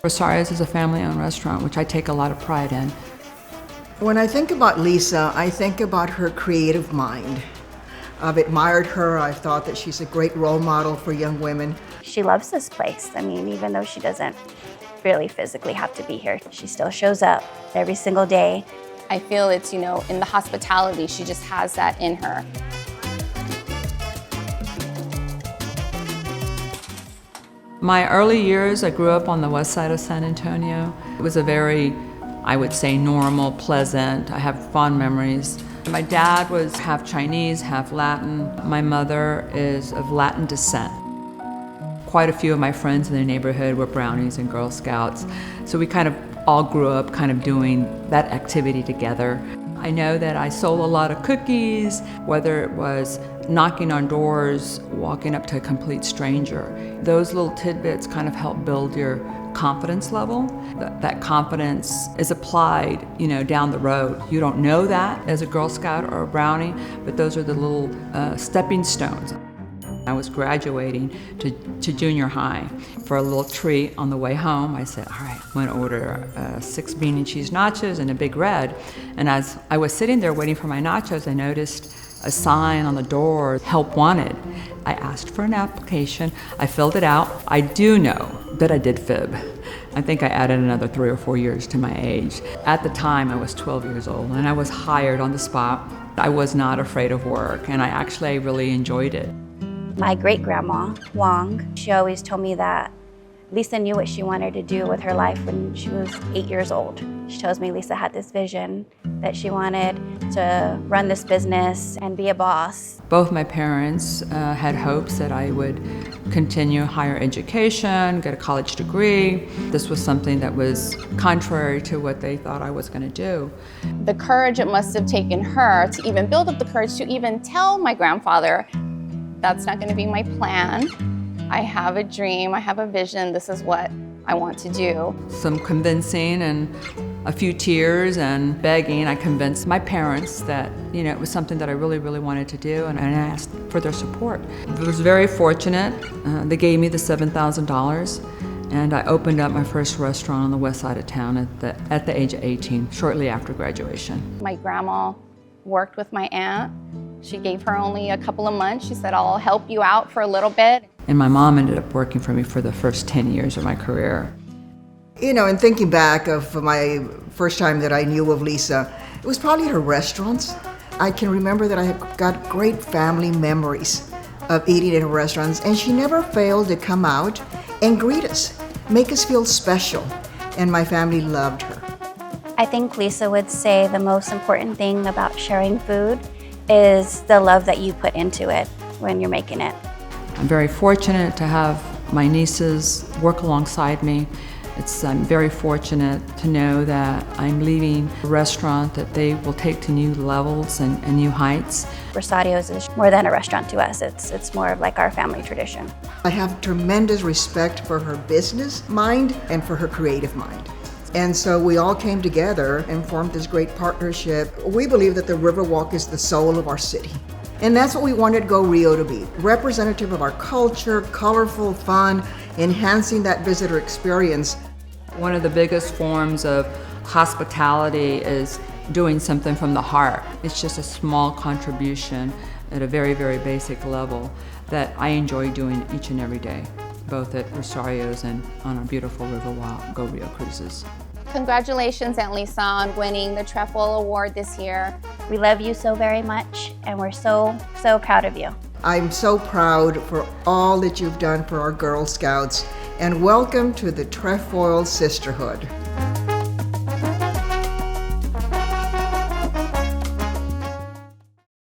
Rosario's is a family-owned restaurant, which I take a lot of pride in. When I think about Lisa, I think about her creative mind. I've admired her. I've thought that she's a great role model for young women. She loves this place. I mean, even though she doesn't really physically have to be here, she still shows up every single day. I feel it's, in the hospitality, she just has that in her. My early years, I grew up on the west side of San Antonio. It was a very, I would say, normal, pleasant. I have fond memories. My dad was half Chinese, half Latin. My mother is of Latin descent. Quite a few of my friends in the neighborhood were Brownies and Girl Scouts. So we kind of all grew up kind of doing that activity together. I know that I sold a lot of cookies, whether it was knocking on doors, walking up to a complete stranger. Those little tidbits kind of help build your confidence level. That confidence is applied, down the road. You don't know that as a Girl Scout or a Brownie, but those are the little stepping stones. I was graduating to junior high. For a little treat on the way home, I said, all right, I'm gonna order 6 bean and cheese nachos and a Big Red. And as I was sitting there waiting for my nachos, I noticed a sign on the door, help wanted. I asked for an application, I filled it out. I do know that I did fib. I think I added another 3 or 4 years to my age. At the time, I was 12 years old and I was hired on the spot. I was not afraid of work and I really enjoyed it. My great-grandma, Wong, she always told me that Lisa knew what she wanted to do with her life when she was 8 years old. She tells me Lisa had this vision that she wanted to run this business and be a boss. Both my parents had hopes that I would continue higher education, get a college degree. This was something that was contrary to what they thought I was going to do. The courage it must have taken her to even build up the courage to even tell my grandfather, that's not going to be my plan. I have a dream, I have a vision, this is what I want to do. Some convincing and a few tears and begging, I convinced my parents that, it was something that I really wanted to do, and I asked for their support. I was very fortunate. They gave me the $7,000, and I opened up my first restaurant on the west side of town at the age of 18, shortly after graduation. My grandma worked with my aunt. She gave her only a couple of months. She said, I'll help you out for a little bit. And my mom ended up working for me for the first 10 years of my career. In thinking back of my first time that I knew of Lisa, it was probably her restaurants. I can remember that I had got great family memories of eating in her restaurants, and she never failed to come out and greet us, make us feel special, and my family loved her. I think Lisa would say the most important thing about sharing food is the love that you put into it when you're making it. I'm very fortunate to have my nieces work alongside me. I'm very fortunate to know that I'm leaving a restaurant that they will take to new levels and new heights. Rosario's is more than a restaurant to us. It's more of like our family tradition. I have tremendous respect for her business mind and for her creative mind. And so we all came together and formed this great partnership. We believe that the Riverwalk is the soul of our city. And that's what we wanted Go Rio to be, representative of our culture, colorful, fun, enhancing that visitor experience. One of the biggest forms of hospitality is doing something from the heart. It's just a small contribution at a very basic level that I enjoy doing each and every day, both at Rosario's and on our beautiful Riverwalk Go Rio cruises. Congratulations, Aunt Lisa, on winning the Trefoil Award this year. We love you so very much, and we're so proud of you. I'm so proud for all that you've done for our Girl Scouts, and welcome to the Trefoil Sisterhood.